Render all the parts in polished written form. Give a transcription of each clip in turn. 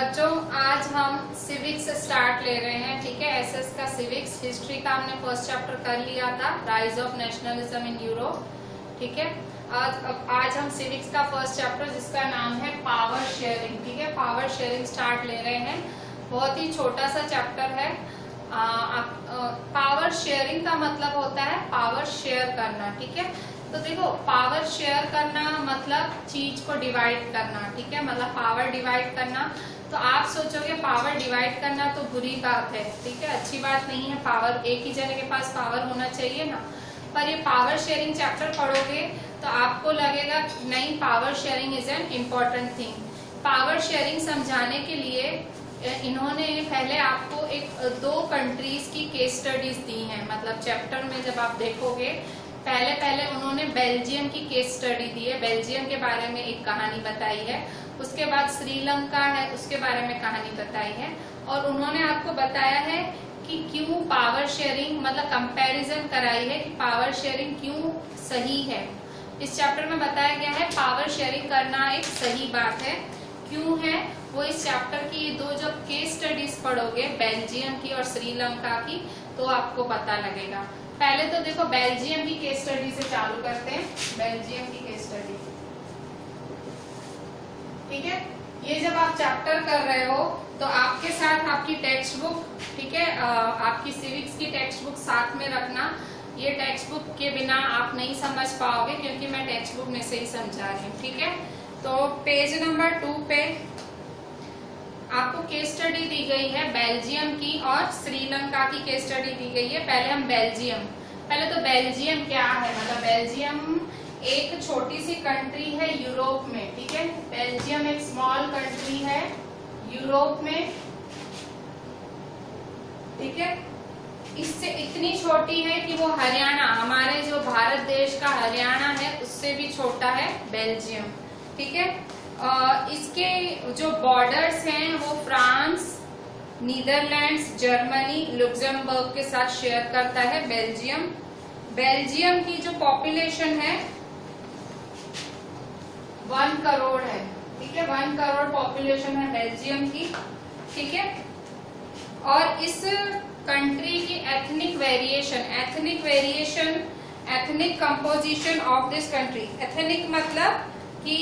बच्चों आज हम सिविक्स स्टार्ट ले रहे हैं। ठीक है, एसएस का सिविक्स। हिस्ट्री का हमने फर्स्ट चैप्टर कर लिया था, rise of nationalism in Europe. ठीक है, आज हम सिविक्स का फर्स्ट चैप्टर जिसका नाम है पावर शेयरिंग। ठीक है, पावर शेयरिंग स्टार्ट ले रहे हैं। बहुत ही छोटा सा चैप्टर है। पावर शेयरिंग का मतलब होता है पावर शेयर करना। ठीक है, तो देखो पावर शेयर करना मतलब चीज को डिवाइड करना। ठीक है, मतलब पावर डिवाइड करना। तो आप सोचोगे पावर डिवाइड करना तो बुरी बात है। ठीक है, अच्छी बात नहीं है। पावर एक ही जने के पास पावर होना चाहिए ना। पर ये पावर शेयरिंग चैप्टर पढ़ोगे तो आपको लगेगा नहीं, power sharing is an important thing. Power sharing समझाने के लिए इन्होंने पहले आपको दो कंट्रीज की केस स्टडीज दी हैं। मतलब चैप्टर में जब आप देखोगे पहले उन्होंने बेल्जियम की केस स्टडी दी है, बेल्जियम के बारे में एक कहानी बताई है। उसके बाद श्रीलंका है, उसके बारे में कहानी बताई है। और उन्होंने आपको बताया है कि क्यों पावर शेयरिंग, मतलब कंपैरिजन कराई है कि पावर शेयरिंग क्यों सही है। इस चैप्टर में बताया गया है पावर शेयरिंग करना एक सही बात है। क्यों है वो इस चैप्टर की दो जब केस स्टडीज पढ़ोगे बेल्जियम की और श्रीलंका की तो आपको पता लगेगा। पहले तो देखो बेल्जियम की केस स्टडी से चालू करते हैं। बेल्जियम की केस स्टडी, ठीक है, ये जब आप चैप्टर कर रहे हो तो आपके साथ आपकी टेक्स्ट बुक, ठीक है, आपकी सिविक्स की टेक्स्ट बुक साथ में रखना। ये टेक्स्ट बुक के बिना आप नहीं समझ पाओगे क्योंकि मैं टेक्स्ट बुक में से ही समझा रही हूँ। ठीक है, तो पेज नंबर 2 पे आपको केस स्टडी दी गई है बेल्जियम की और श्रीलंका की केस स्टडी दी गई है। पहले हम पहले तो बेल्जियम क्या है, मतलब बेल्जियम एक छोटी सी कंट्री है यूरोप में। ठीक है, बेल्जियम एक स्मॉल कंट्री है यूरोप में। ठीक है, इससे इतनी छोटी है कि वो हरियाणा, हमारे जो भारत देश का हरियाणा है उससे भी छोटा है बेल्जियम। ठीक है, इसके जो बॉर्डर्स हैं वो फ्रांस, नीदरलैंड्स, जर्मनी, लुक्सेमबर्ग के साथ शेयर करता है बेल्जियम। बेल्जियम की जो पॉपुलेशन है 1 करोड़ है। ठीक है, 1 करोड़ पॉपुलेशन है बेल्जियम की। ठीक है, और इस कंट्री की ethnic composition of this country. Ethnic मतलब कि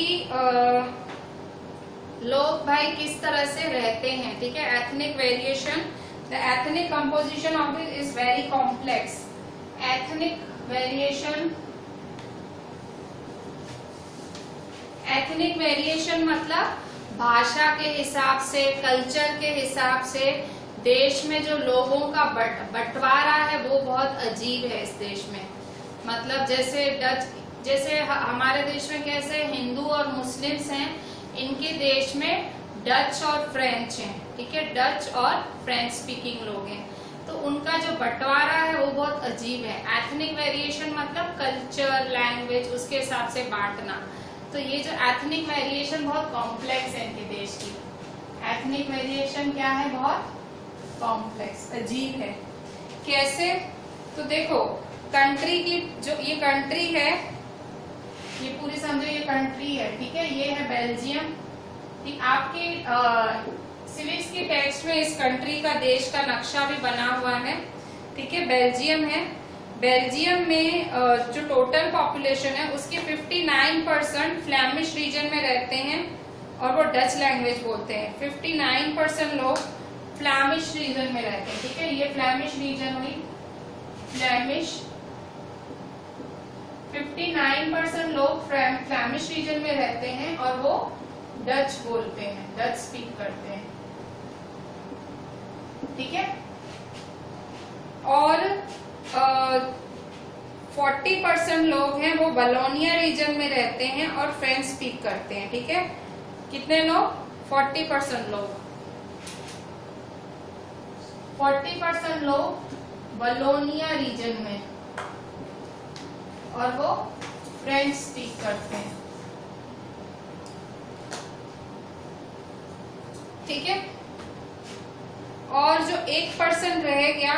लोग भाई किस तरह से रहते हैं। ठीक है, ethnic variation, the ethnic composition of this is very complex. Ethnic variation मतलब भाषा के हिसाब से, कल्चर के हिसाब से देश में जो लोगों का बंटवारा है वो बहुत अजीब है इस देश में। मतलब जैसे हमारे देश में कैसे हिंदू और मुस्लिम्स हैं, इनके देश में डच और फ्रेंच हैं। ठीक है, डच और फ्रेंच स्पीकिंग लोग हैं, तो उनका जो बंटवारा है वो बहुत अजीब है। एथनिक वेरिएशन मतलब कल्चर, लैंग्वेज, उसके हिसाब से बांटना। तो ये जो एथनिक वेरिएशन बहुत कॉम्प्लेक्स है इनके देश की। एथनिक वेरिएशन क्या है, बहुत कॉम्प्लेक्स, अजीब है। कैसे, तो देखो कंट्री की जो ये कंट्री है, ये पूरी समझो ये कंट्री है। ठीक है, ये है बेल्जियम। आपके सिविक्स की टेक्स्ट में इस कंट्री का, देश का नक्शा भी बना हुआ है। ठीक है, बेल्जियम है। बेल्जियम में जो टोटल पॉपुलेशन है उसके 59% फ्लैमिश रीजन में रहते हैं और वो डच लैंग्वेज बोलते हैं। 59% लोग फ्लैमिश रीजन में रहते हैं। ठीक है, ये फ्लैमिश रीजन हुई, फ्लैमिश। 59% लोग फ्लैमिश रीजन में रहते हैं और वो डच बोलते हैं, डच स्पीक करते हैं। ठीक है, और 40% लोग हैं वो वलोनिया रीजन में रहते हैं और फ्रेंच स्पीक करते हैं। ठीक है, कितने लोग, 40% लोग, 40% लोग वलोनिया रीजन में और वो फ्रेंच स्पीक करते हैं। ठीक है, और जो 1% रह गया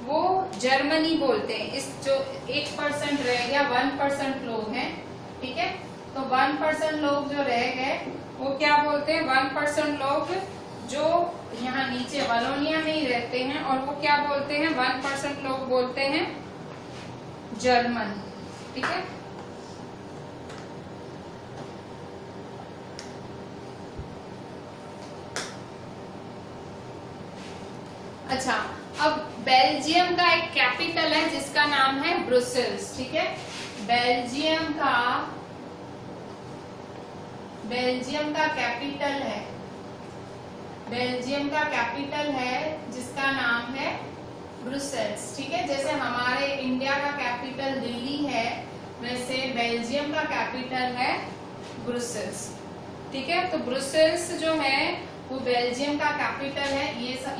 वो जर्मनी बोलते हैं। इस जो 1% रह गया, 1% लोग हैं। ठीक है, तो 1% लोग जो रह गए वो क्या बोलते हैं, 1% लोग जो यहाँ नीचे वलोनिया में ही रहते हैं, और वो क्या बोलते हैं, 1% लोग बोलते हैं जर्मन। ठीक है, अच्छा, अब बेल्जियम का एक कैपिटल है जिसका नाम है ब्रुसेल्स। ठीक है, बेल्जियम का कैपिटल है जिसका नाम है ब्रुसेल्स। ठीक है, जैसे हमारे इंडिया का कैपिटल दिल्ली है, वैसे बेल्जियम का कैपिटल है ब्रुसेल्स। ठीक है, तो ब्रुसेल्स जो है वो बेल्जियम का कैपिटल है।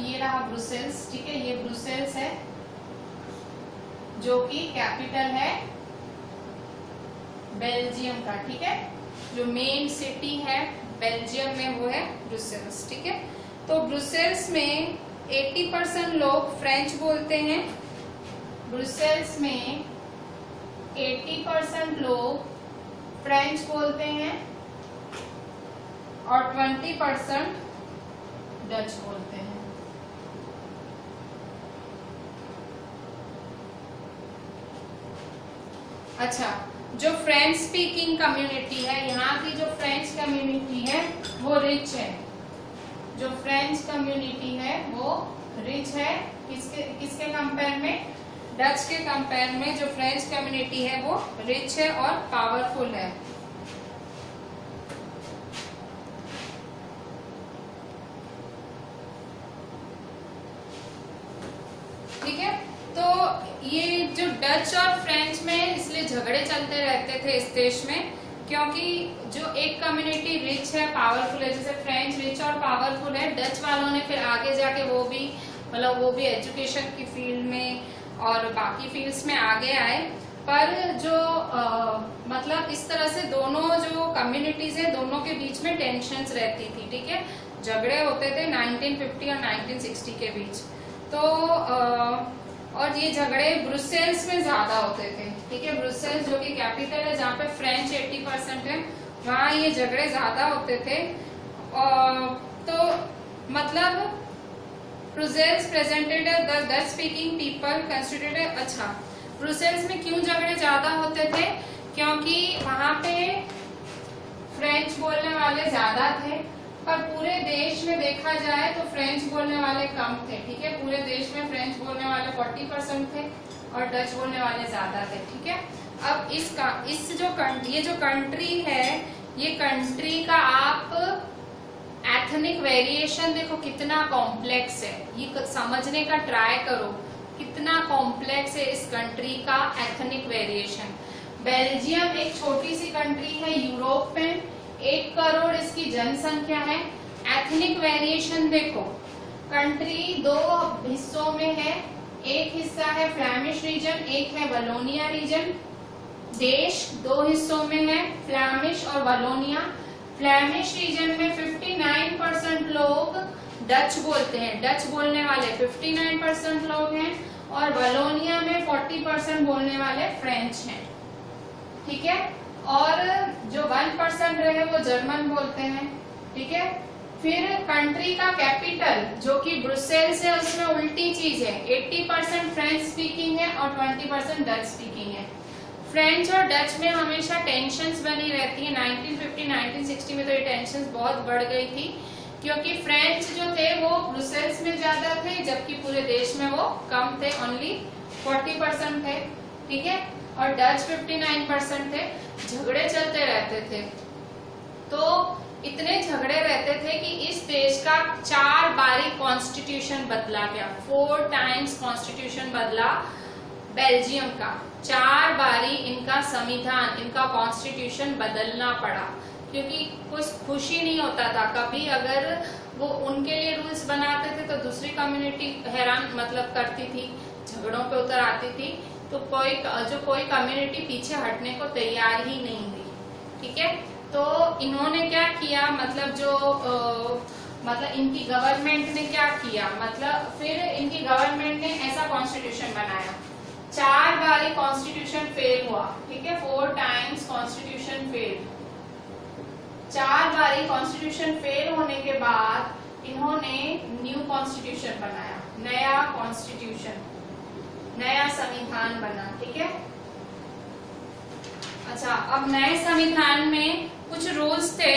ये रहा ब्रुसेल्स। ठीक है, ये ब्रुसेल्स है जो कि कैपिटल है बेल्जियम का। ठीक है, जो मेन सिटी है बेल्जियम में वो है ब्रुसेल्स। ठीक है, तो ब्रुसेल्स में 80% लोग फ्रेंच बोलते हैं। ब्रुसेल्स में 80% लोग फ्रेंच बोलते हैं और 20% डच बोलते हैं। अच्छा, जो फ्रेंच स्पीकिंग कम्युनिटी है, यहाँ की जो फ्रेंच कम्युनिटी है वो रिच है। जो फ्रेंच कम्युनिटी है वो रिच है। किसके कंपेयर में? डच के कंपेयर में जो फ्रेंच कम्युनिटी है वो रिच है और पावरफुल है। ठीक है, तो ये जो डच और फ्रेंच में इसलिए झगड़े चलते रहते थे इस देश में, क्योंकि जो एक कम्युनिटी रिच है, पावरफुल है, जैसे फ्रेंच रिच और पावरफुल है, डच वालों ने फिर आगे जाके वो भी एजुकेशन की फील्ड में और बाकी फील्ड्स में आगे आए। पर जो मतलब इस तरह से दोनों जो कम्युनिटीज है, दोनों के बीच में टेंशन्स रहती थी। ठीक है, झगड़े होते थे 1950 और 1960 के बीच। तो और ये झगड़े ब्रुसेल्स में ज्यादा होते थे। ठीक है, ब्रुसेल्स जो कि कैपिटल है जहाँ पे फ्रेंच 80% है, वहाँ ये झगड़े ज्यादा होते थे। तो मतलब Brussels presented the Dutch speaking people constituted. अच्छा, ब्रुसेल्स में क्यों झगड़े ज्यादा होते थे? क्योंकि वहाँ पे फ्रेंच बोलने वाले ज्यादा थे, पर पूरे देश में देखा जाए तो फ्रेंच बोलने वाले कम थे। ठीक है, पूरे देश में फ्रेंच बोलने वाले 40% थे और डच बोलने वाले ज्यादा थे। ठीक है, अब ये जो कंट्री है, ये कंट्री का आप एथनिक वेरिएशन देखो कितना कॉम्प्लेक्स है। ये समझने का ट्राई करो कितना कॉम्प्लेक्स है इस कंट्री का एथनिक वेरिएशन। बेल्जियम एक छोटी सी कंट्री है यूरोप में, 1 करोड़ इसकी जनसंख्या है। एथनिक वेरिएशन देखो, कंट्री 2 हिस्सों में है, एक हिस्सा है फ्लैमिश रीजन, एक है वलोनिया रीजन। देश 2 हिस्सों में है, फ्लैमिश और वलोनिया। फ्लैमिश रीजन में 59% लोग डच बोलते हैं, डच बोलने वाले 59% लोग हैं, और वलोनिया में 40% बोलने वाले फ्रेंच हैं। ठीक है, और जो 1% रहे वो जर्मन बोलते हैं। ठीक है, फिर कंट्री का कैपिटल जो कि ब्रुसेल्स है, उसमें उल्टी चीज है, 80% फ्रेंच स्पीकिंग है और 20% डच स्पीकिंग है। फ्रेंच और डच में हमेशा टेंशन्स बनी रहती है। 1950 1960 में तो ये टेंशन्स बहुत बढ़ गई थी, क्योंकि फ्रेंच जो थे वो ब्रुसेल्स में ज्यादा थे, जबकि पूरे देश में वो कम थे, ओनली 40% थे। ठीक है, और डच 59% थे। झगड़े चलते रहते थे, तो इतने झगड़े रहते थे कि इस देश का 4 बारी कॉन्स्टिट्यूशन बदला गया। 4 टाइम्स कॉन्स्टिट्यूशन बदला बेल्जियम का। 4 बारी इनका संविधान, इनका कॉन्स्टिट्यूशन बदलना पड़ा, क्योंकि कुछ खुशी नहीं होता था। कभी अगर वो उनके लिए रूल्स बनाते थे तो दूसरी कम्युनिटी हैरान मतलब करती थी, झगड़ों पे उतर आती थी, तो कोई कम्युनिटी पीछे हटने को तैयार ही नहीं थी। ठीक है, तो इन्होंने क्या किया, मतलब इनकी गवर्नमेंट ने क्या किया, मतलब फिर इनकी गवर्नमेंट ने ऐसा कॉन्स्टिट्यूशन बनाया। 4 बारी कॉन्स्टिट्यूशन फेल हुआ। ठीक है, 4 टाइम्स कॉन्स्टिट्यूशन फेल। 4 बारी कॉन्स्टिट्यूशन फेल होने के बाद इन्होंने न्यू कॉन्स्टिट्यूशन बनाया, नया कॉन्स्टिट्यूशन, नया संविधान बना। ठीक है। अच्छा, अब नए संविधान में कुछ रूल्स थे,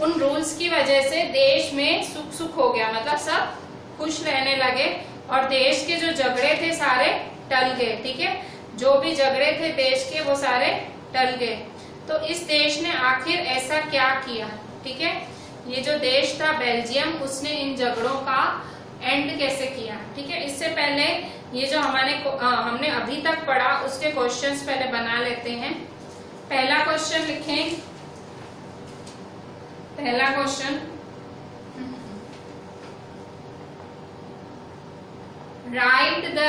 उन रूल्स की वजह से देश में सुख सुख हो गया, मतलब सब खुश रहने लगे और देश के जो झगड़े थे सारे टल गए। ठीक है, जो भी झगड़े थे देश के वो सारे टल गए। तो इस देश ने आखिर ऐसा क्या किया? ठीक है, ये जो देश था बेल्जियम, उसने इन झगड़ों का एंड कैसे किया? ठीक है, इससे पहले ये जो हमने अभी तक पढ़ा उसके क्वेश्चंस पहले बना लेते हैं। पहला क्वेश्चन लिखें। पहला question, right the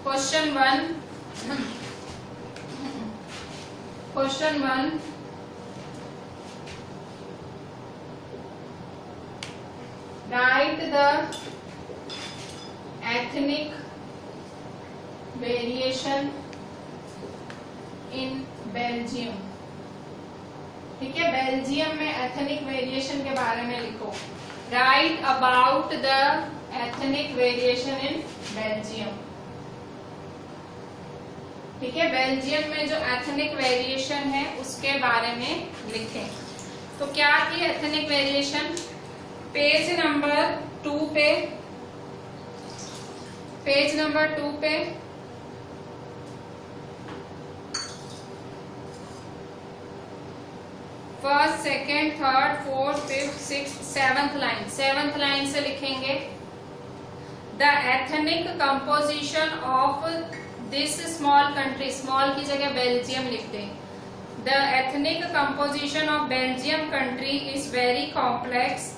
question one. Question one, right the ethnic variation in Belgium. ठीक है, बेल्जियम में एथनिक वेरिएशन के बारे में लिखो। Right about the ethnic variation in Belgium. ठीक है, बेल्जियम में जो एथनिक वेरिएशन है उसके बारे में लिखें। तो क्या थी एथनिक वेरिएशन? पेज नंबर 2 पे, पेज नंबर 2 पे first, second, third, fourth, fifth, sixth, seventh line, seventh line से लिखेंगे। The ethnic composition of this small country, small की जगह बेल्जियम लिख दें। The ethnic composition of Belgium country is very complex.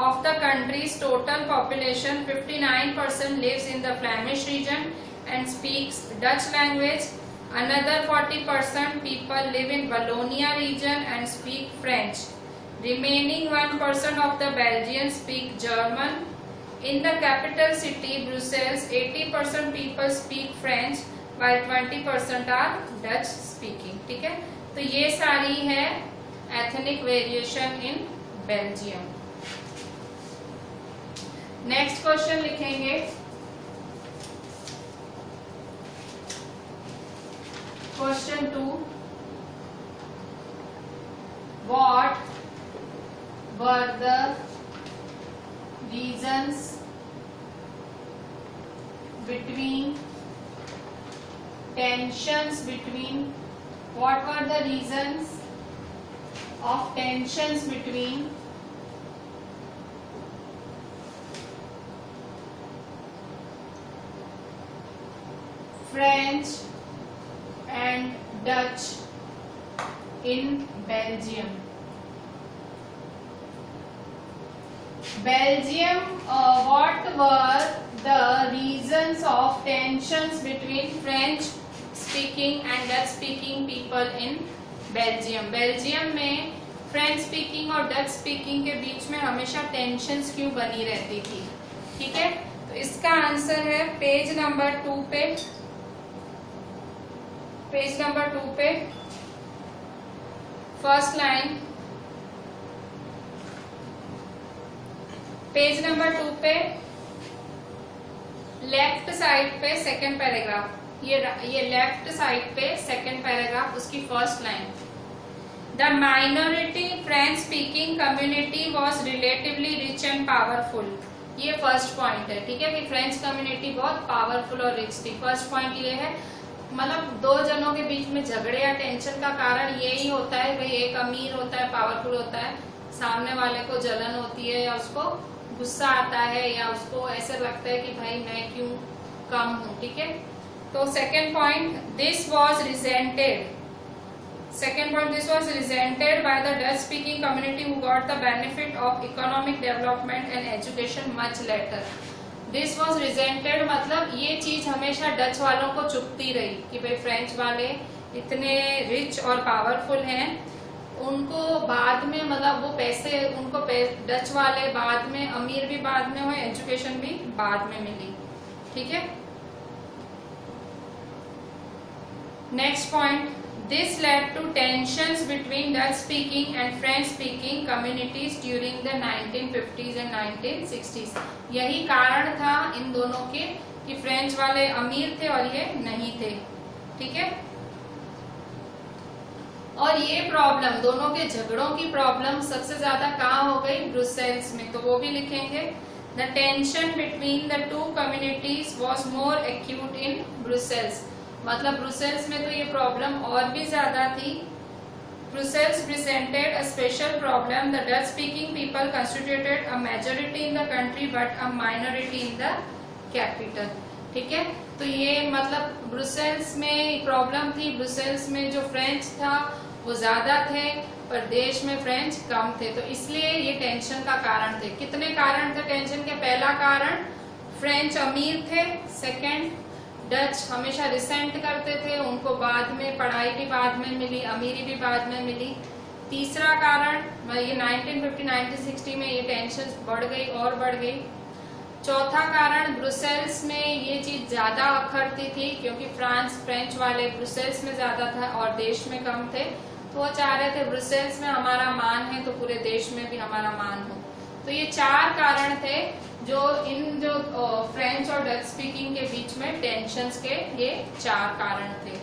Of the country's total population, 59% lives in the Flemish region and speaks Dutch language. Another 40% people live in Wallonia region and speak French. Remaining 1% of the Belgians speak German. In the capital city, Brussels, 80% people speak French, while 20% are Dutch speaking. ठीक है, तो ये सारी है ethnic variation in Belgium. Next question लिखेंगे। Question 2, what were the reasons between tensions between, what were the reasons of tensions between French and Dutch in Belgium? Belgium, what were the reasons of tensions between French speaking and Dutch speaking people in Belgium? Belgium में French speaking और Dutch speaking के बीच में हमेशा tensions क्यों बनी रहती थी? ठीक है, तो इसका आंसर है पेज नंबर 2 पे, पेज नंबर 2 पे फर्स्ट लाइन, पेज नंबर 2 पे लेफ्ट साइड पे सेकंड पैराग्राफ, ये लेफ्ट साइड पे सेकंड पैराग्राफ, उसकी first line. The minority French speaking community was relatively rich and powerful. ये फर्स्ट पॉइंट है। ठीक है, कि फ्रेंच कम्युनिटी बहुत पावरफुल और रिच थी। फर्स्ट पॉइंट ये है, मतलब दो जनों के बीच में झगड़े या टेंशन का कारण यही होता है, भाई एक अमीर होता है, पावरफुल होता है, सामने वाले को जलन होती है या उसको गुस्सा आता है या उसको ऐसा लगता है कि भाई मैं क्यों कम हूं। ठीक है, तो second point, this was resented. Second point, this was resented by the Dutch speaking community who got the benefit of economic development and education much later. This was resented मतलब ये चीज हमेशा डच वालों को चुभती रही कि भाई फ्रेंच वाले इतने रिच और पावरफुल हैं, उनको बाद में मतलब वो पैसे उनको डच वाले बाद में अमीर भी बाद में हुए, एजुकेशन भी बाद में मिली। ठीक है, next point, This led to tensions between Dutch speaking and French speaking communities during the 1950s and 1960s. यही कारण था इन दोनों के कि फ्रेंच वाले अमीर थे और ये नहीं थे, ठीक है। और ये प्रॉब्लम, दोनों के झगड़ों की प्रॉब्लम सबसे ज्यादा कहाँ हो गई? ब्रुसेल्स में, तो वो भी लिखेंगे। The tension between the two communities was more acute in Brussels. मतलब ब्रुसेल्स में तो ये प्रॉब्लम और भी ज्यादा थी। Brussels presented a special problem. The Dutch-speaking people constituted a majority in the country but a minority in the capital. ठीक है, तो ये मतलब ब्रुसेल्स में प्रॉब्लम थी। ब्रुसेल्स में जो फ्रेंच था वो ज्यादा थे पर देश में फ्रेंच कम थे, तो इसलिए ये टेंशन का कारण थे। कितने कारण थे टेंशन के? पहला कारण फ्रेंच अमीर थे, सेकंड डच हमेशा रिसेंट करते थे, उनको बाद में पढ़ाई भी बाद में मिली, अमीरी भी बाद में मिली। तीसरा कारण ये 1950-1960 में ये टेंशन बढ़ गई और बढ़ गई। चौथा कारण ब्रुसेल्स में ये चीज ज्यादा अखरती थी क्योंकि फ्रेंच वाले ब्रुसेल्स में ज्यादा था और देश में कम थे, तो वो चाह रहे थे ब्रुसेल्स में हमारा मान है तो पूरे देश में भी हमारा मान हो। तो ये चार कारण थे जो फ्रेंच और डच स्पीकिंग के बीच में टेंशन्स के, ये चार कारण थे,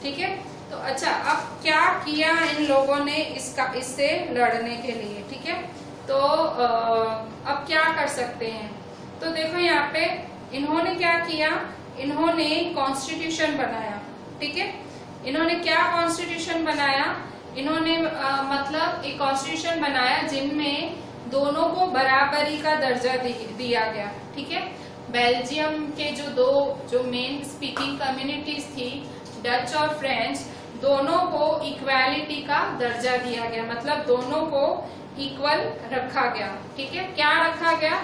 ठीक है। तो अच्छा, अब क्या किया इन लोगों ने इससे लड़ने के लिए, ठीक है। तो अब क्या कर सकते हैं? तो देखो यहाँ पे इन्होंने क्या किया, इन्होंने कॉन्स्टिट्यूशन बनाया, ठीक है। इन्होंने क्या कॉन्स्टिट्यूशन बनाया? इन्होंने मतलब एक कॉन्स्टिट्यूशन बनाया जिनमें दोनों को बराबरी का दर्जा दिया गया, ठीक है। बेल्जियम के जो मेन स्पीकिंग कम्युनिटीज थी, डच और फ्रेंच, दोनों को इक्वालिटी का दर्जा दिया गया, मतलब दोनों को इक्वल रखा गया, ठीक है। क्या रखा गया,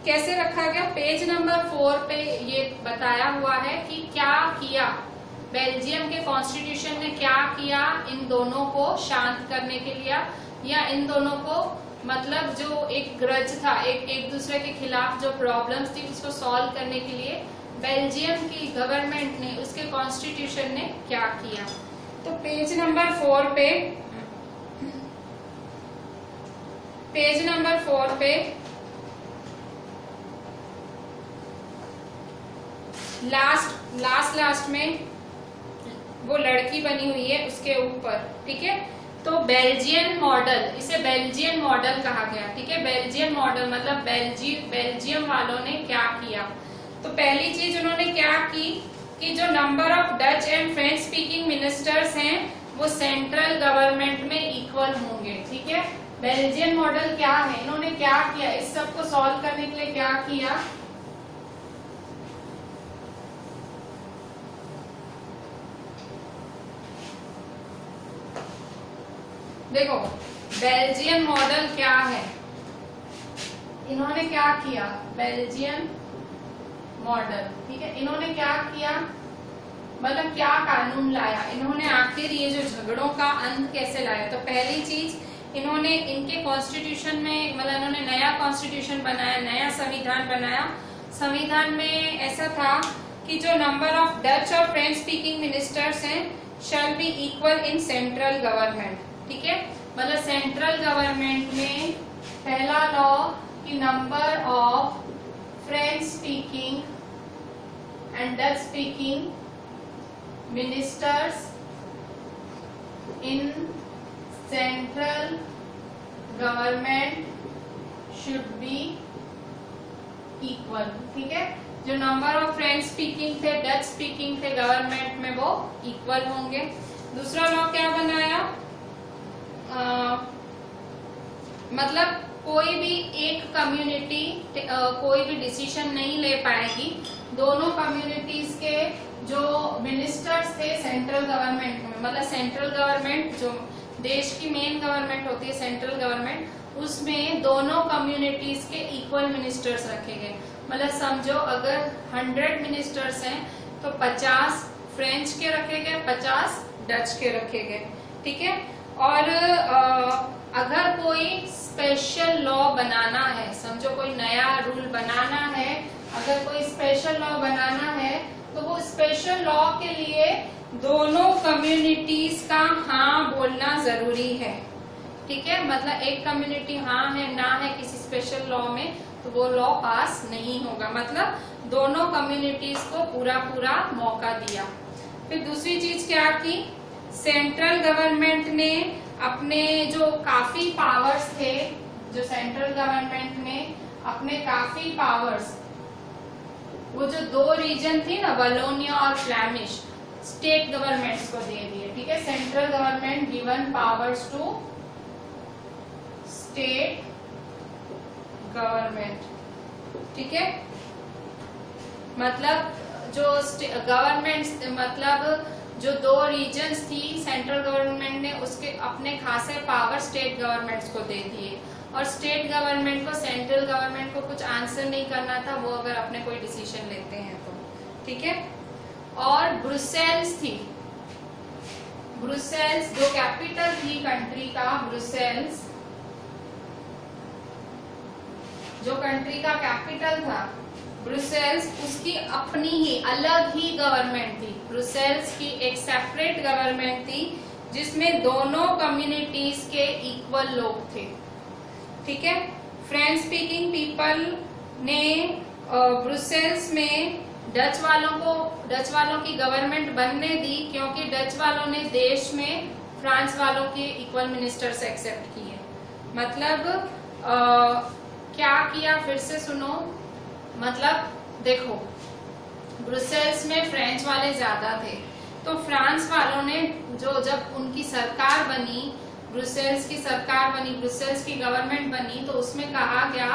कैसे रखा गया? पेज नंबर 4 पे ये बताया हुआ है कि क्या किया बेल्जियम के कॉन्स्टिट्यूशन ने, क्या किया इन दोनों को शांत करने के लिए, या इन दोनों को मतलब जो एक ग्रज था, एक दूसरे के खिलाफ जो प्रॉब्लम्स थी उसको सॉल्व करने के लिए बेल्जियम की गवर्नमेंट ने, उसके कॉन्स्टिट्यूशन ने क्या किया। तो पेज नंबर 4 पे लास्ट में वो लड़की बनी हुई है उसके ऊपर, ठीक है। तो बेल्जियन मॉडल, इसे बेल्जियन मॉडल कहा गया, ठीक है। बेल्जियन मॉडल मतलब बेल्जियम वालों ने क्या किया? तो पहली चीज उन्होंने क्या की कि जो number of Dutch and French speaking ministers हैं वो सेंट्रल गवर्नमेंट में इक्वल होंगे, ठीक है। बेल्जियन मॉडल क्या है? इन्होंने क्या किया, इस सब को सॉल्व करने के लिए क्या किया? देखो बेल्जियन मॉडल क्या है, इन्होंने क्या किया? बेल्जियन मॉडल, ठीक है। इन्होंने क्या किया, मतलब क्या कानून लाया, इन्होंने आखिर ये जो झगड़ों का अंत कैसे लाया? तो पहली चीज इन्होंने इनके कॉन्स्टिट्यूशन में, मतलब इन्होंने नया कॉन्स्टिट्यूशन बनाया, नया संविधान बनाया। संविधान में ऐसा था कि जो नंबर ऑफ डच और फ्रेंच स्पीकिंग मिनिस्टर्स हैं shall be equal in central government, ठीक है। मतलब सेंट्रल गवर्नमेंट में पहला लॉ कि number of French speaking and Dutch speaking ministers in central government should be equal, ठीक है। जो नंबर ऑफ फ्रेंच स्पीकिंग थे, डच स्पीकिंग थे गवर्नमेंट में, वो इक्वल होंगे। दूसरा लॉ क्या बनाया, मतलब कोई भी एक कम्युनिटी कोई भी डिसीजन नहीं ले पाएगी, दोनों कम्युनिटीज के जो मिनिस्टर्स थे सेंट्रल गवर्नमेंट में, मतलब सेंट्रल गवर्नमेंट जो देश की मेन गवर्नमेंट होती है सेंट्रल गवर्नमेंट, उसमें दोनों कम्युनिटीज के इक्वल मिनिस्टर्स रखे गए। मतलब समझो अगर 100 मिनिस्टर्स हैं तो 50 फ्रेंच के रखे गए, 50 डच के रखे गए, ठीक है। और अगर कोई स्पेशल लॉ बनाना है, समझो कोई नया रूल बनाना है, अगर कोई स्पेशल लॉ बनाना है तो वो स्पेशल लॉ के लिए दोनों कम्युनिटीज का हाँ बोलना जरूरी है, ठीक है। मतलब एक कम्युनिटी हाँ है ना है किसी स्पेशल लॉ में तो वो लॉ पास नहीं होगा। मतलब दोनों कम्युनिटीज को पूरा पूरा मौका दिया। फिर दूसरी चीज क्या की, सेंट्रल गवर्नमेंट ने अपने जो काफी पावर्स थे, जो सेंट्रल गवर्नमेंट ने अपने काफी पावर्स, वो जो दो रीजन थी ना वलोनिया और फ्लैमिश, स्टेट गवर्नमेंट्स को दे दिए, ठीक है। Central government given powers to state government, ठीक है। मतलब जो गवर्नमेंट, मतलब जो दो रीजन्स थी सेंट्रल गवर्नमेंट ने उसके अपने खासे पावर स्टेट गवर्नमेंट्स को दे दिए, और स्टेट गवर्नमेंट को सेंट्रल गवर्नमेंट को कुछ आंसर नहीं करना था वो अगर अपने कोई डिसीजन लेते हैं तो, ठीक है। और ब्रुसेल्स थी, ब्रुसेल्स जो कैपिटल थी कंट्री का, ब्रुसेल्स जो कंट्री का कैपिटल था ब्रुसेल्स, उसकी अपनी ही अलग ही गवर्नमेंट थी। ब्रुसेल्स की एक सेपरेट गवर्नमेंट थी जिसमें दोनों कम्युनिटीज के इक्वल लोग थे, ठीक है। फ्रेंच स्पीकिंग पीपल ने ब्रुसेल्स में डच वालों की गवर्नमेंट बनने दी, क्योंकि डच वालों ने देश में फ्रांस वालों के इक्वल मिनिस्टर्स एक्सेप्ट किए। मतलब क्या किया, फिर से सुनो। मतलब देखो, ब्रुसेल्स में फ्रेंच वाले ज्यादा थे, तो फ्रांस वालों ने जब उनकी सरकार बनी, ब्रुसेल्स की सरकार बनी, ब्रुसेल्स की गवर्नमेंट बनी, तो उसमें कहा गया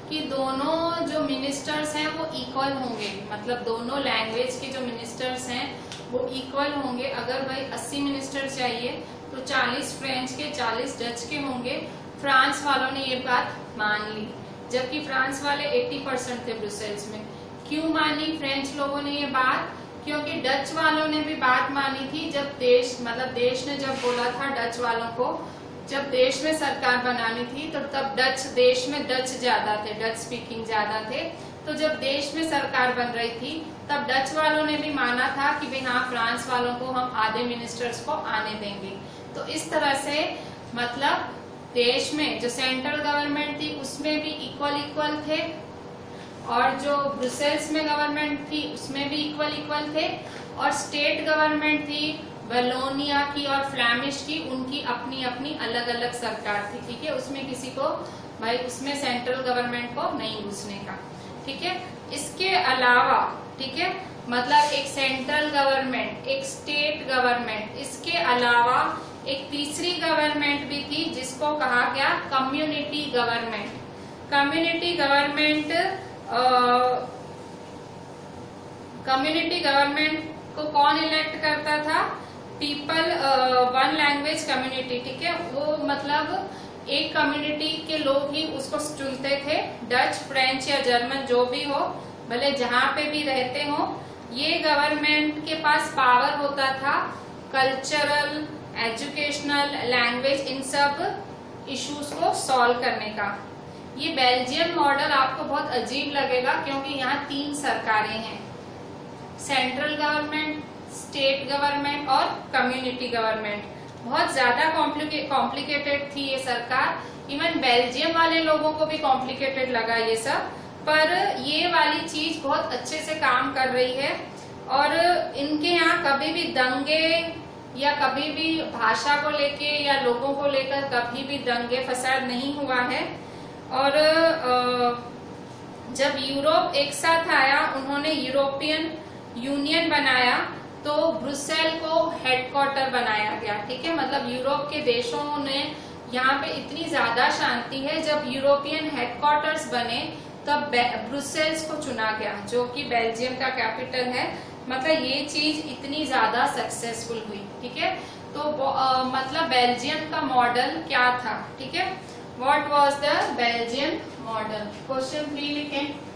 कि दोनों जो मिनिस्टर्स हैं वो इक्वल होंगे। मतलब दोनों लैंग्वेज के जो मिनिस्टर्स हैं वो इक्वल होंगे। अगर भाई 80 मिनिस्टर चाहिए तो 40 फ्रेंच के 40 डच के होंगे। फ्रांस वालों ने ये बात मान ली, जबकि फ्रांस वाले 80% थे ब्रुसेल्स में। क्यों मानी फ्रेंच लोगों ने ये बात? क्योंकि डच वालों ने भी बात मानी थी। जब देश ने जब बोला था डच वालों को, जब देश में सरकार बनानी थी तो तब देश में डच ज्यादा थे, डच स्पीकिंग ज्यादा थे। तो जब देश में सरकार बन रही थी तब डच वालों ने भी माना था कि भाई हाँ, फ्रांस वालों को हम आधे मिनिस्टर्स को आने देंगे। तो इस तरह से मतलब देश में जो सेंट्रल गवर्नमेंट थी उसमें भी इक्वल थे, और जो ब्रुसेल्स में गवर्नमेंट थी उसमें भी इक्वल थे, और स्टेट गवर्नमेंट थी वलोनिया की और फ्लैमिश की, उनकी अपनी अपनी अलग अलग सरकार थी, ठीक है। उसमें किसी को भाई उसमें सेंट्रल गवर्नमेंट को नहीं घुसने का, ठीक है। इसके अलावा, ठीक है, मतलब एक सेंट्रल गवर्नमेंट, एक स्टेट गवर्नमेंट, इसके अलावा एक तीसरी गवर्नमेंट भी थी जिसको कहा गया कम्युनिटी गवर्नमेंट। कम्युनिटी गवर्नमेंट को कौन इलेक्ट करता था? पीपल वन लैंग्वेज कम्युनिटी, ठीक है। वो मतलब एक कम्युनिटी के लोग ही उसको चुनते थे। डच, फ्रेंच या जर्मन जो भी हो, भले जहां पे भी रहते हो, ये गवर्नमेंट के पास पावर होता था कल्चरल, एजुकेशनल, लैंग्वेज, इन सब इश्यूज को सॉल्व करने का। ये बेल्जियम मॉडल आपको बहुत अजीब लगेगा क्योंकि यहाँ 3 सरकारें हैं, सेंट्रल गवर्नमेंट, स्टेट गवर्नमेंट और कम्युनिटी गवर्नमेंट। बहुत ज्यादा कॉम्प्लिकेटेड थी ये सरकार। इवन बेल्जियम वाले लोगों को भी कॉम्प्लिकेटेड लगा ये सब, पर ये वाली चीज बहुत अच्छे से काम कर रही है। और इनके यहाँ कभी भी दंगे या कभी भी भाषा को लेके या लोगों को लेकर कभी भी दंगे फसाद नहीं हुआ है। और जब यूरोप एक साथ आया, उन्होंने यूरोपियन यूनियन बनाया, तो ब्रुसेल को हेडक्वार्टर बनाया गया, ठीक है। मतलब यूरोप के देशों ने यहाँ पे इतनी ज्यादा शांति है, जब यूरोपियन हेडक्वार्टर्स बने तब ब्रुसेल्स को चुना गया, जो कि बेल्जियम का कैपिटल है। मतलब ये चीज इतनी ज्यादा सक्सेसफुल हुई, ठीक है। तो मतलब बेल्जियम का मॉडल क्या था, ठीक है। What was the Belgium model? Question 3 लिखें।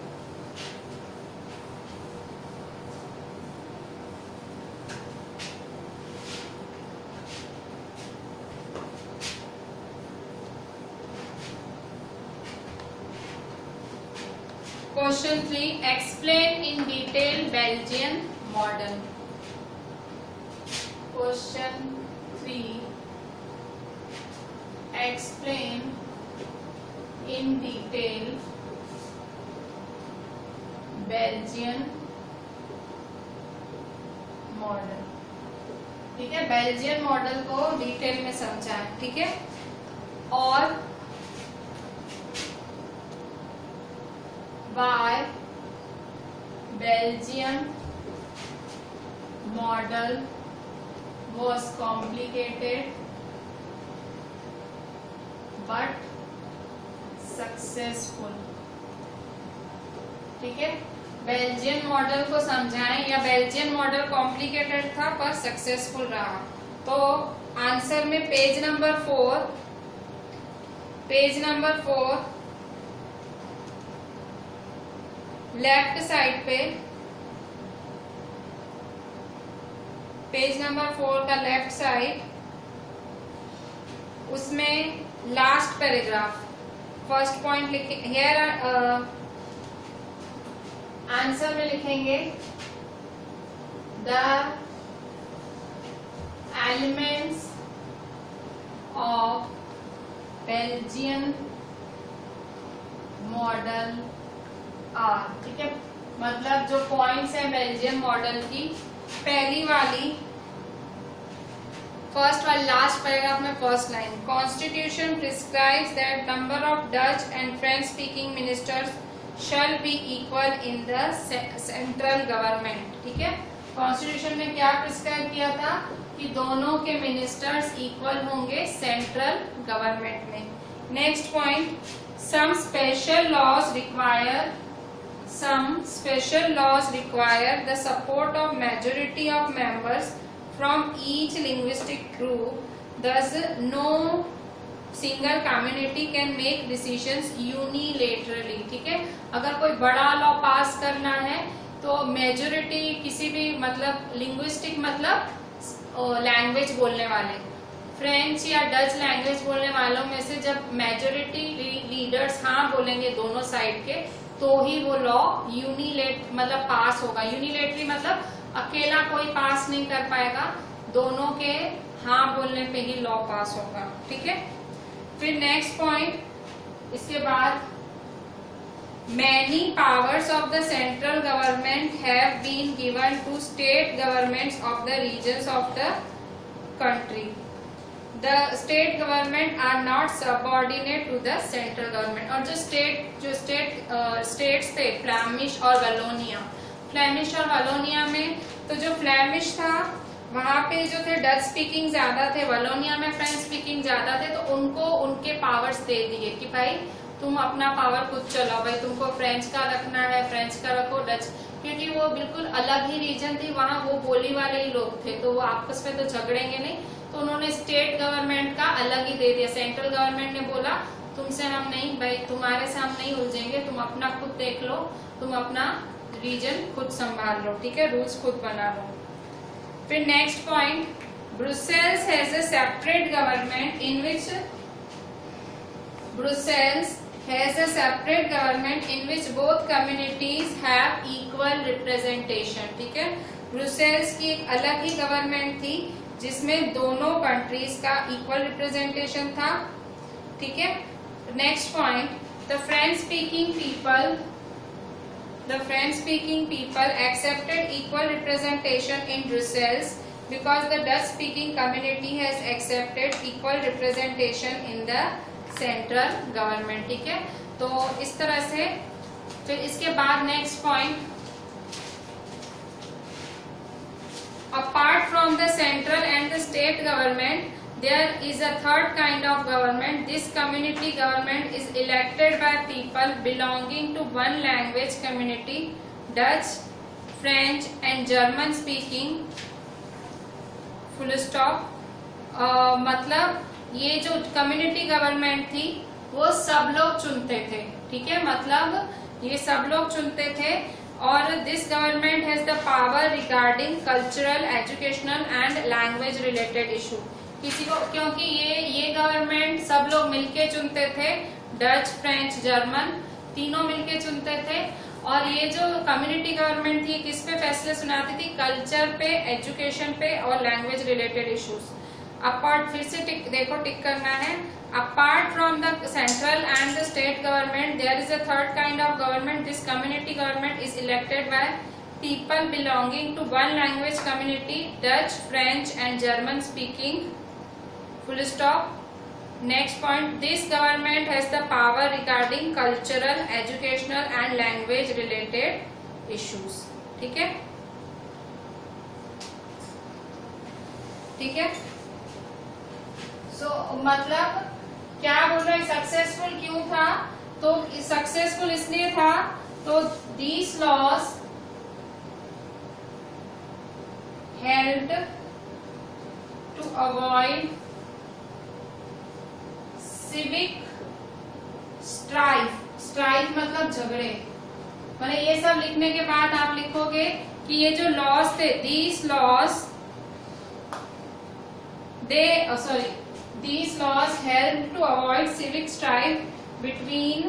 Question 3. Explain in detail Belgian model. Question 3, explain in detail Belgian model. ठीक है, बेल्जियन मॉडल को डिटेल में समझाएं। ठीक है, और why Belgian model was complicated but successful। ठीक है, बेल्जियन मॉडल को समझाएं, या बेल्जियन मॉडल कॉम्प्लिकेटेड था पर सक्सेसफुल रहा। तो आंसर में पेज नंबर 4 लेफ्ट साइड पे, पेज नंबर 4 का लेफ्ट साइड, उसमें लास्ट पैराग्राफ फर्स्ट पॉइंट लिखे। हियर आंसर में लिखेंगे the elements of Belgian model are. ठीक है, मतलब जो पॉइंट्स है बेल्जियम मॉडल की, पहली वाली फर्स्ट वाली लास्ट पैराग्राफ में first line, constitution prescribes that number of Dutch and French speaking ministers shall be equal in the central government. ठीक है, कॉन्स्टिट्यूशन में क्या प्रिस्क्राइब किया था कि दोनों के मिनिस्टर्स इक्वल होंगे सेंट्रल गवर्नमेंट में। Next point, some special laws require the support of majority of members from each linguistic group, thus no single community can make decisions unilaterally। ठीक है, अगर कोई बड़ा लॉ पास करना है तो मेजोरिटी किसी भी मतलब लिंग्विस्टिक मतलब लैंग्वेज बोलने वाले, फ्रेंच या डच लैंग्वेज बोलने वालों में से जब मेजोरिटी लीडर्स हाँ बोलेंगे दोनों साइड के, तो ही वो लॉ यूनिलेट मतलब पास होगा। यूनिलेटरी मतलब अकेला कोई पास नहीं कर पाएगा, दोनों के हाँ बोलने पे ही लॉ पास होगा। ठीक है, फिर नेक्स्ट पॉइंट, इसके बाद many powers of the central government have been given to state governments of the regions of the country. The state government are not subordinate to the central government। और जो states थे Flemish और वलोनिया में, तो जो Flemish था वहां पे जो थे डच स्पीकिंग ज्यादा थे, वलोनिया में फ्रेंच स्पीकिंग ज्यादा थे, तो उनको उनके पावर्स दे दिए कि भाई तुम अपना पावर खुद चलाओ, भाई तुमको फ्रेंच का रखना है फ्रेंच का रखो, डच, क्योंकि वो बिल्कुल अलग ही रीजन थी, वहां वो बोली वाले ही लोग थे, तो वो आपस में तो झगड़ेंगे नहीं, तो उन्होंने स्टेट गवर्नमेंट का अलग ही दे दिया। सेंट्रल गवर्नमेंट ने बोला तुमसे हम नहीं, भाई तुम्हारे से हम नहीं उलझेंगे, तुम अपना खुद देख लो, तुम अपना रीजन खुद संभाल लो। ठीक है, रूल्स खुद बना लो। फिर next point, Brussels has a separate government in which both communities have equal representation. ठीक है, ब्रुसेल्स की एक अलग ही गवर्नमेंट थी जिसमें दोनों कंट्रीज का इक्वल रिप्रेजेंटेशन था। ठीक है, next point, the French speaking people accepted equal representation in Brussels because the Dutch speaking community has accepted equal representation in the central government. ठीक है, तो इस तरह से। फिर इसके बाद next point, apart from the central and the state government, there is a third kind of government. This community government is elected by people belonging to one language community, Dutch, French and German speaking, full stop। मतलब ये जो community government थी वो सब लोग चुनते थे। ठीक है, मतलब ये सब लोग चुनते थे, और this government has the power regarding cultural, educational and language related issue. किसी को, क्योंकि ये गवर्नमेंट सब लोग मिलके चुनते थे, डच, फ्रेंच, जर्मन तीनों मिलके चुनते थे, और ये जो कम्युनिटी गवर्नमेंट थी किस पे फैसले सुनाती थी? कल्चर पे, एजुकेशन पे और लैंग्वेज रिलेटेड इश्यूज। अपार्ट, फिर से देखो टिक करना है। Apart from the central and the state government there is a third kind of government. This community government is elected by people belonging to one language community, Dutch, French and German speaking, full stop. Next point, this government has the power regarding cultural, educational and language related issues. ठीक है, ठीक है। मतलब क्या बोल रहे हैं, successful क्यों था? तो सक्सेसफुल इसलिए था तो these laws helped to avoid civic strife। Strife मतलब झगड़े। मतलब ये सब लिखने के बाद आप लिखोगे कि ये जो लॉज थे, these laws helped to avoid civic strife between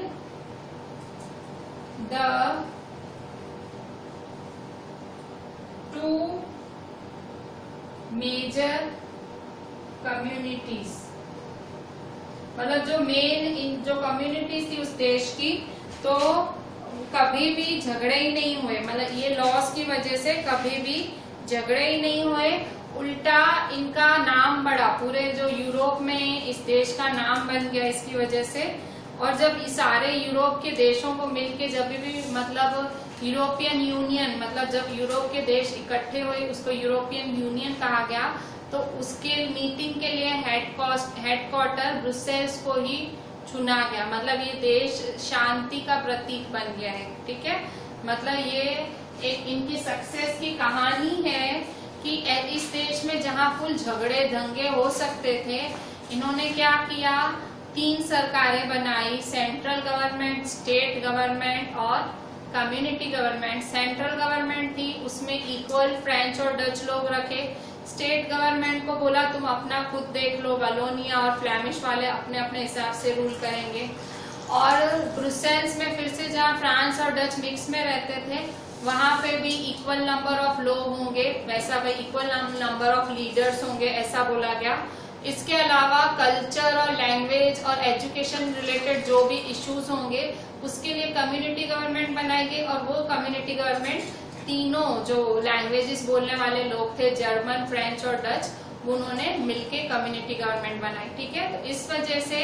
the two major communities. मतलब जो मेन जो कम्युनिटीज थी उस देश की, तो कभी भी झगड़े ही नहीं हुए। मतलब ये लॉस की वजह से कभी भी झगड़े ही नहीं हुए, उल्टा इनका नाम बढ़ा। पूरे जो यूरोप में इस देश का नाम बन गया इसकी वजह से। और जब इस सारे यूरोप के देशों को मिलके जब भी मतलब यूरोपियन यूनियन, मतलब जब यूरोप के देश इकट्ठे हुए उसको यूरोपियन यूनियन कहा गया, तो उसके मीटिंग के लिए हेडक्वार्टर ब्रुसेल्स को ही चुना गया। मतलब ये देश शांति का प्रतीक बन गया है। ठीक है, मतलब ये एक इनकी सक्सेस की कहानी है कि इस देश में जहां फुल झगड़े दंगे हो सकते थे, इन्होंने क्या किया, 3 सरकारें बनाई, सेंट्रल गवर्नमेंट, स्टेट गवर्नमेंट और कम्युनिटी गवर्नमेंट। सेंट्रल गवर्नमेंट थी, उसमें इक्वल फ्रेंच और डच लोग रखे। स्टेट गवर्नमेंट को बोला तुम अपना खुद देख लो, वलोनिया और फ्लैमिश वाले अपने अपने हिसाब से रूल करेंगे। और ब्रुसेल्स में फिर से जहाँ फ्रांस और डच मिक्स में रहते थे, वहां पे भी इक्वल नंबर ऑफ लोग होंगे, वैसा भाई इक्वल नंबर ऑफ लीडर्स होंगे, ऐसा बोला गया। इसके अलावा कल्चर और लैंग्वेज और एजुकेशन रिलेटेड जो भी इश्यूज होंगे उसके लिए कम्युनिटी गवर्नमेंट बनाई गई। और वो कम्युनिटी गवर्नमेंट तीनों जो लैंग्वेजेस बोलने वाले लोग थे, जर्मन, फ्रेंच और डच, उन्होंने मिलके कम्युनिटी गवर्नमेंट बनाई। ठीक है, तो इस वजह से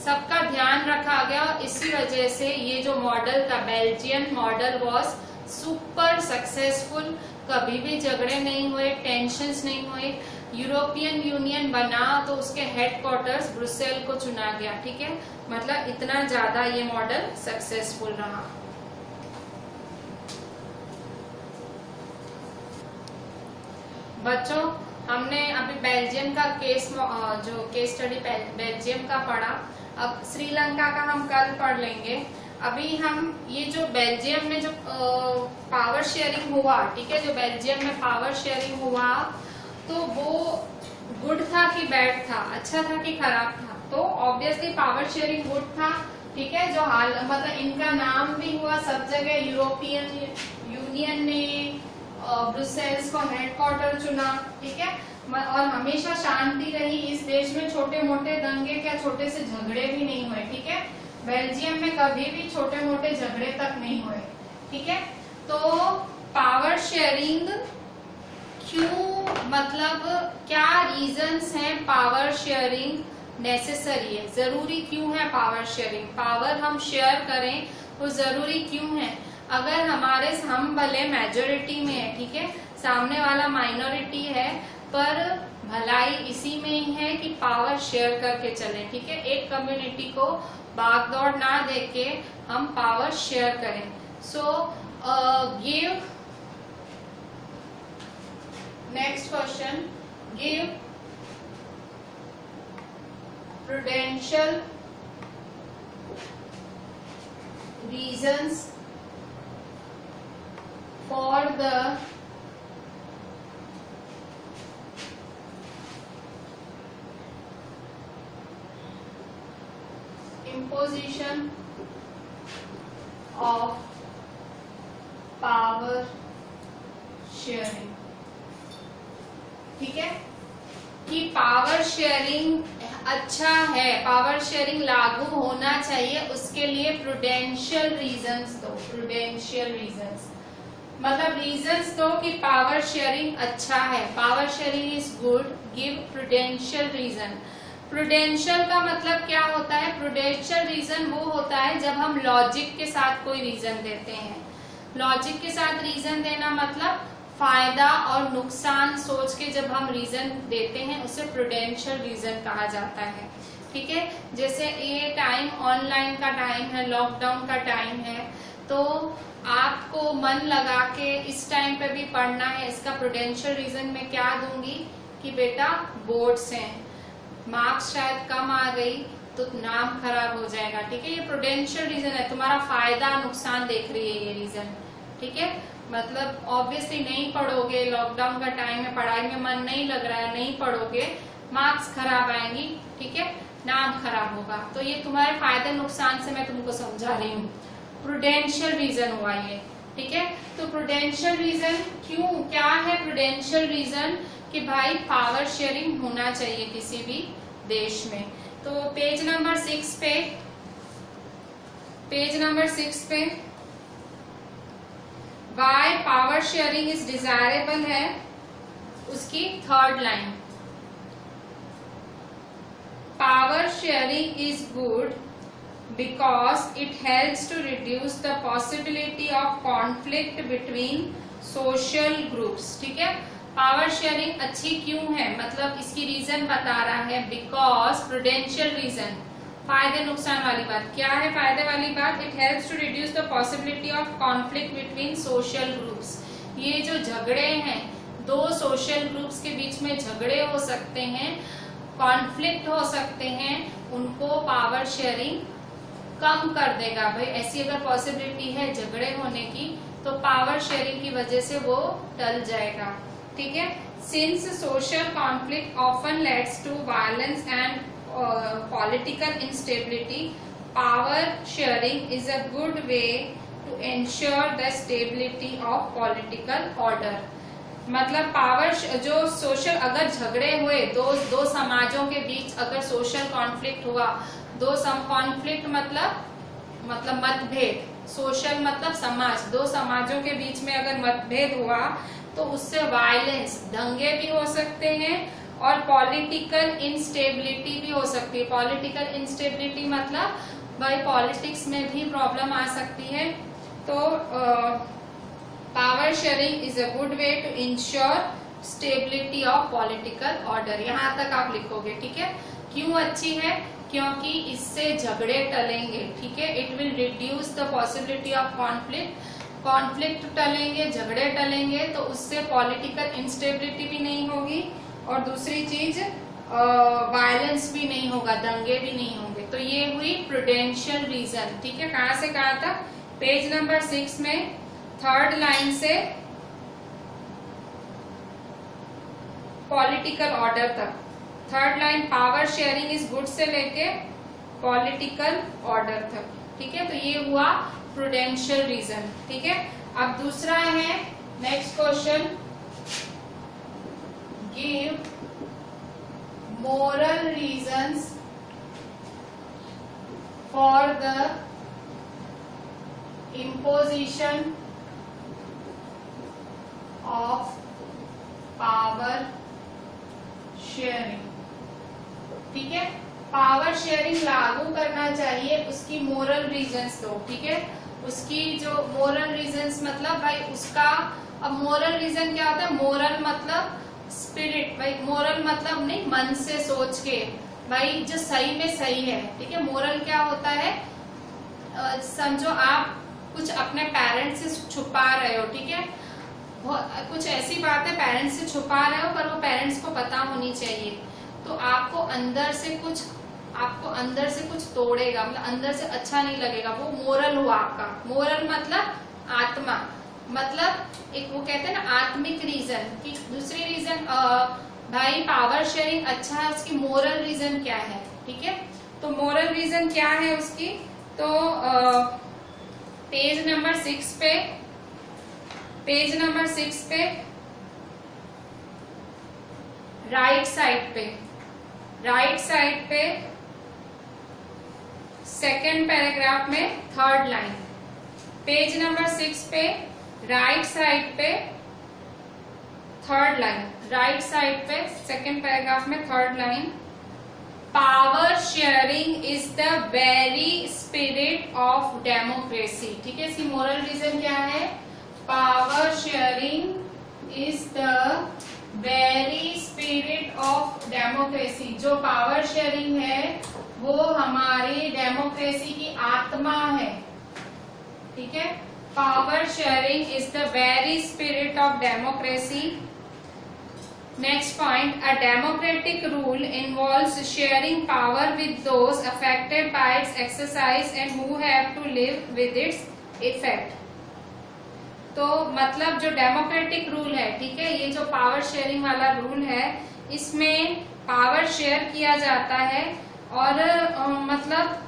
सबका ध्यान रखा गया और इसी वजह से ये जो मॉडल था, Belgian model was super successful. कभी भी झगड़े नहीं हुए, टेंशंस नहीं हुए। यूरोपियन यूनियन बना तो उसके हेडक्वार्टर्स ब्रुसेल को चुना गया। ठीक है, मतलब इतना ज्यादा ये मॉडल सक्सेसफुल रहा। बच्चों, हमने अभी बेल्जियम का जो केस स्टडी बेल्जियम का पढ़ा। अब श्रीलंका का हम कल पढ़ लेंगे। अभी हम ये जो बेल्जियम में जो पावर शेयरिंग हुआ, ठीक है, जो बेल्जियम में पावर शेयरिंग हुआ, तो वो गुड था कि बैड था, अच्छा था कि खराब था? तो ऑब्वियसली पावर शेयरिंग गुड था। ठीक है, जो हाल मतलब इनका नाम भी हुआ सब जगह, यूरोपियन यूनियन ने ब्रुसेल्स को हेडक्वार्टर चुना। ठीक है, और हमेशा शांति रही इस देश में। छोटे मोटे दंगे क्या, छोटे से झगड़े भी नहीं हुए। ठीक है, बेल्जियम में कभी भी छोटे मोटे झगड़े तक नहीं हुए। ठीक है, तो पावर शेयरिंग क्यों, मतलब क्या रीजंस हैं पावर शेयरिंग नेसेसरी है, जरूरी क्यों है पावर शेयरिंग? पावर हम शेयर करें तो जरूरी क्यों है? अगर हम भले मेजोरिटी में है, ठीक है, सामने वाला माइनॉरिटी है, पर भलाई इसी में ही है कि पावर शेयर करके चलें। ठीक है, एक कम्युनिटी को भागदौड़ ना देके हम पावर शेयर करें। So give next question, give prudential reasons for the imposition of power sharing, ठीक है, कि पावर शेयरिंग अच्छा है, पावर शेयरिंग लागू होना चाहिए, उसके लिए प्रूडेंशियल रीजंस दो। प्रूडेंशियल रीजंस मतलब रीजंस दो कि पावर शेयरिंग अच्छा है, power sharing is good, give prudential reason. Prudential का मतलब क्या होता है? प्रूडेंशियल रीजन वो होता है जब हम लॉजिक के साथ कोई रीजन देते हैं। लॉजिक के साथ रीजन देना मतलब फायदा और नुकसान सोच के जब हम रीजन देते हैं उसे प्रूडेंशियल रीजन कहा जाता है, ठीक है। जैसे ये टाइम ऑनलाइन का टाइम है, लॉकडाउन का टाइम है, तो आपको मन लगा के इस टाइम पे भी पढ़ना है, इसका प्रूडेंशियल रीजन मैं क्या दूंगी कि बेटा बोर्ड्स हैं, मार्क्स शायद कम आ गई तो नाम खराब हो जाएगा, ठीक है। ये प्रूडेंशियल रीजन है, तुम्हारा फायदा नुकसान देख रही है ये रीजन, ठीक है। मतलब ऑब्वियसली नहीं पढ़ोगे, लॉकडाउन का टाइम है, पढ़ाई में मन नहीं लग रहा है, नहीं पढ़ोगे, मार्क्स खराब आएंगी, ठीक है, नाम खराब होगा। तो ये तुम्हारे फायदे नुकसान से मैं तुमको समझा रही हूँ, प्रूडेंशियल रीजन हुआ ये, ठीक है। तो प्रूडेंशियल रीजन क्यों, क्या है प्रूडेंशियल रीजन? कि भाई पावर शेयरिंग होना चाहिए किसी भी देश में। तो पेज नंबर 6 पे why power sharing is desirable है, उसकी third line, power sharing is good because it helps to reduce the possibility of conflict between social groups, ठीक है। पावर शेयरिंग अच्छी क्यों है, मतलब इसकी रीजन बता रहा है, बिकॉज प्रूडेंशियल रीजन, फायदे नुकसान वाली बात। क्या है फायदे वाली बात? It helps to reduce the possibility of conflict between social groups. ये जो झगड़े हैं, दो सोशल ग्रुप्स के बीच में झगड़े हो सकते हैं, कॉन्फ्लिक्ट हो सकते हैं, उनको पावर शेयरिंग कम कर देगा। भाई ऐसी अगर पॉसिबिलिटी है झगड़े होने की तो पावर शेयरिंग की वजह से वो टल जाएगा, ठीक है। Since social conflict often leads to violence and political instability, power sharing is a good way to ensure the stability of political order. मतलब पावर जो सोशल, अगर झगड़े हुए दो समाजों के बीच, अगर सोशल कॉन्फ्लिक्ट हुआ, कॉन्फ्लिक्ट मतलब मतभेद, सोशल मतलब समाज, दो समाजों के बीच में अगर मतभेद हुआ तो उससे वायलेंस, दंगे भी हो सकते हैं और पॉलिटिकल इंस्टेबिलिटी भी हो सकती है। पॉलिटिकल इंस्टेबिलिटी मतलब भाई पॉलिटिक्स में भी प्रॉब्लम आ सकती है। तो power sharing is a good way to insure stability of political order, यहाँ तक आप लिखोगे, ठीक है। क्यों अच्छी है? क्योंकि इससे झगड़े टलेंगे, ठीक है। It will reduce the possibility of conflict टलेंगे, झगड़े टलेंगे, तो उससे पॉलिटिकल इंस्टेबिलिटी भी नहीं होगी और दूसरी चीज वायलेंस भी नहीं होगा, दंगे भी नहीं होंगे। तो ये हुई प्रूडेंशियल रीजन, ठीक है। कहाँ से कहा था? पेज नंबर 6 में थर्ड लाइन से पॉलिटिकल ऑर्डर तक, third line power sharing is good से लेके पॉलिटिकल ऑर्डर तक, ठीक है। तो ये हुआ प्रूडेंशियल रीजन, ठीक है। अब दूसरा है next question, give moral reasons for the imposition of power sharing, ठीक है। पावर शेयरिंग लागू करना चाहिए, उसकी मोरल रीजंस दो, ठीक है। उसकी जो मोरल रीजंस मतलब भाई उसका, अब मोरल रीजन क्या होता है? मोरल मतलब स्पिरिट, भाई मोरल मतलब नहीं मन से सोच के, भाई जो सही में सही है, ठीक है। मोरल क्या होता है? समझो आप कुछ अपने पेरेंट्स से छुपा रहे हो, ठीक है। कुछ ऐसी बात है पेरेंट्स से छुपा रहे हो पर वो पेरेंट्स को पता होनी चाहिए, तो आपको अंदर से कुछ तोड़ेगा, मतलब अंदर से अच्छा नहीं लगेगा, वो मोरल हुआ आपका। मोरल मतलब आत्मा, मतलब एक वो कहते हैं ना आत्मिक रीजन की। दूसरी रीजन भाई पावर शेयरिंग अच्छा है, उसकी मोरल रीजन क्या है, ठीक है। तो मोरल रीजन क्या है उसकी? तो पेज नंबर 6 पे पेज नंबर 6 पे राइट साइड पे सेकेंड पैराग्राफ में थर्ड लाइन। पेज नंबर 6 पे राइट साइड पे थर्ड लाइन, राइट साइड पे सेकेंड पैराग्राफ में third line. Power sharing is the very spirit of democracy. ठीक है, इसकी मोरल रीजन क्या है? Power sharing is the very spirit of democracy. जो पावर शेयरिंग है वो हमारी डेमोक्रेसी की आत्मा है। ठीक है, power sharing is the very spirit of democracy. Next point, a democratic rule involves sharing power with those affected by its exercise and who have to live with its effect. तो मतलब जो democratic rule है, ठीक है, ये जो power sharing वाला rule है, इसमें पावर शेयर किया जाता है और मतलब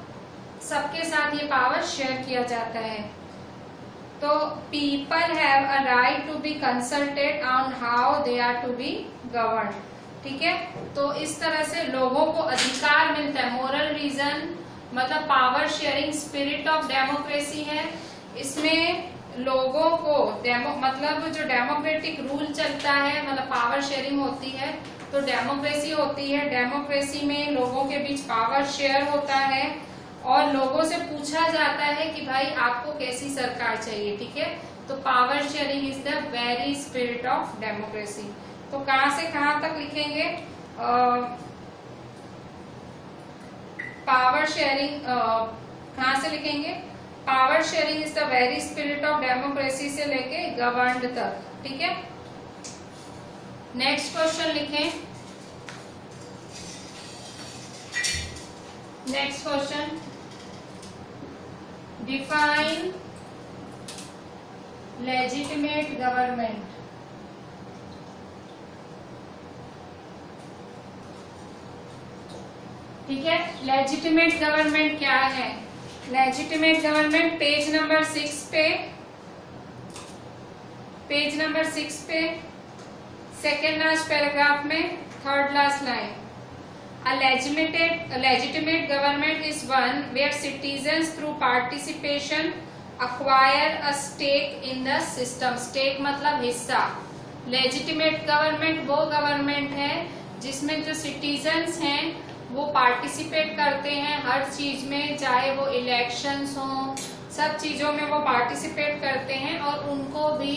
सबके साथ ये पावर शेयर किया जाता है। तो people have a right to be consulted on how they are to be govern. ठीक है, तो इस तरह से लोगों को अधिकार मिलता है। मोरल रीजन मतलब power sharing spirit of democracy है। इसमें लोगों को मतलब जो डेमोक्रेटिक रूल चलता है, मतलब पावर शेयरिंग होती है तो डेमोक्रेसी होती है। डेमोक्रेसी में लोगों के बीच पावर शेयर होता है और लोगों से पूछा जाता है कि भाई आपको कैसी सरकार चाहिए। ठीक है, तो power sharing is the very spirit of democracy. तो कहां से कहां तक लिखेंगे? पावर शेयरिंग कहां से लिखेंगे? Power sharing is the very spirit of democracy से लेके गवर्नड तक। ठीक है, नेक्स्ट क्वेश्चन लिखें। Next question, define legitimate government. ठीक है, लेजिटिमेट गवर्नमेंट क्या है? लेजिटिमेट गवर्नमेंट पेज नंबर 6 पे सेकेंड लास्ट पैराग्राफ में third last line. A legitimate government is one where citizens through participation acquire a stake in the system. Stake मतलब हिस्सा। Legitimate government वो government है जिसमें जो सिटीजन्स हैं वो पार्टिसिपेट करते हैं हर चीज में, चाहे वो इलेक्शंस हो, सब चीजों में वो पार्टिसिपेट करते हैं और उनको भी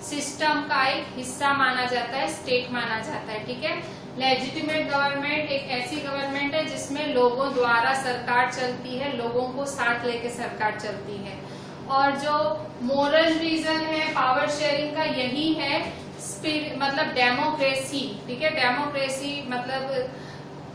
सिस्टम का एक हिस्सा माना जाता है, स्टेक माना जाता है। ठीक है, लेजिटिमेट गवर्नमेंट एक ऐसी गवर्नमेंट है जिसमें लोगों द्वारा सरकार चलती है, लोगों को साथ लेके सरकार चलती है। और जो मोरल रीजन है पावर शेयरिंग का यही है, मतलब डेमोक्रेसी। ठीक है, डेमोक्रेसी मतलब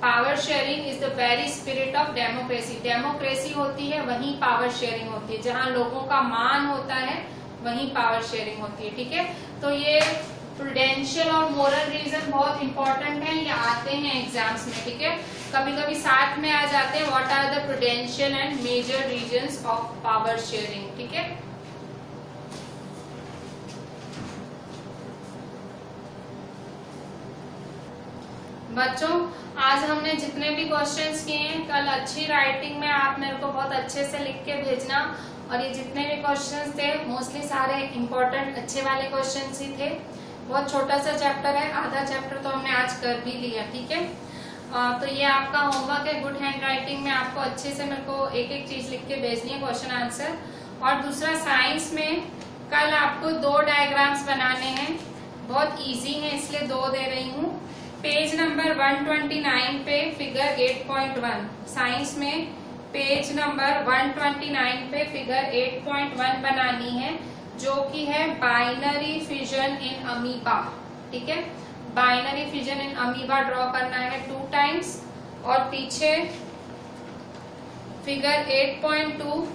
power sharing is the very spirit of democracy. Democracy होती है वहीं पावर शेयरिंग होती है, जहाँ लोगों का मान होता है वहीं पावर शेयरिंग होती है। ठीक है, तो ये प्रूडेंशियल और मोरल रीजन बहुत इंपॉर्टेंट है, ये आते हैं एग्जाम्स में। ठीक है, कभी कभी साथ में आ जाते हैं, what are the prudential and major reasons of power sharing. ठीक है, बच्चों आज हमने जितने भी क्वेश्चंस किए हैं, कल अच्छी राइटिंग में आप मेरे को बहुत अच्छे से लिख के भेजना। और ये जितने भी क्वेश्चंस थे मोस्टली सारे इंपॉर्टेंट अच्छे वाले क्वेश्चंस ही थे। बहुत छोटा सा चैप्टर है, आधा चैप्टर तो हमने आज कर भी लिया। ठीक है, तो ये आपका होमवर्क है, गुड हैंड राइटिंग में आपको अच्छे से मेरे को एक एक चीज लिख के भेजनी है, क्वेश्चन आंसर। और दूसरा साइंस में कल आपको 2 डायग्राम्स बनाने हैं, बहुत ईजी है इसलिए 2 दे रही हूँ। पेज नंबर 129 पे फिगर 8.1, साइंस में पेज नंबर 129 पे फिगर 8.1 बनानी है, जो कि है बाइनरी फिजन इन अमीबा। ठीक है, binary fission in amoeba draw करना है 2 टाइम्स। और पीछे फिगर 8.2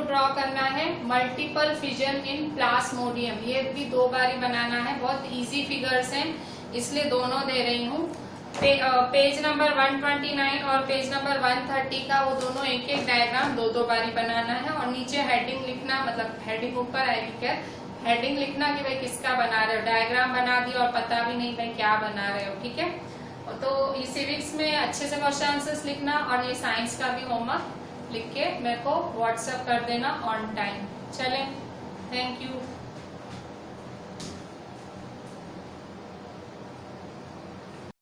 ड्रॉ करना है मल्टीपल फिजन इन प्लाज्मोडियम। ये भी 2 बारी बनाना है, बहुत इजी फिगर्स हैं इसलिए दोनों दे रही हूँ। पेज नंबर 129 और पेज नंबर 130 का वो दोनों एक एक डायग्राम दो बारी बनाना है, और नीचे हेडिंग लिखना, मतलब हेडिंग ऊपर आएगी क्या, हेडिंग लिखना कि भाई किसका बना रहे हो, डायग्राम बना दिया और पता भी नहीं भाई क्या बना रहे हो, ठीक है। तो ये सिविक्स में अच्छे से क्वेश्चन आंसर्स लिखना, और ये साइंस का भी होमवर्क लिख के मेरे को व्हाट्सएप कर देना ऑन टाइम। चलें, थैंक यू।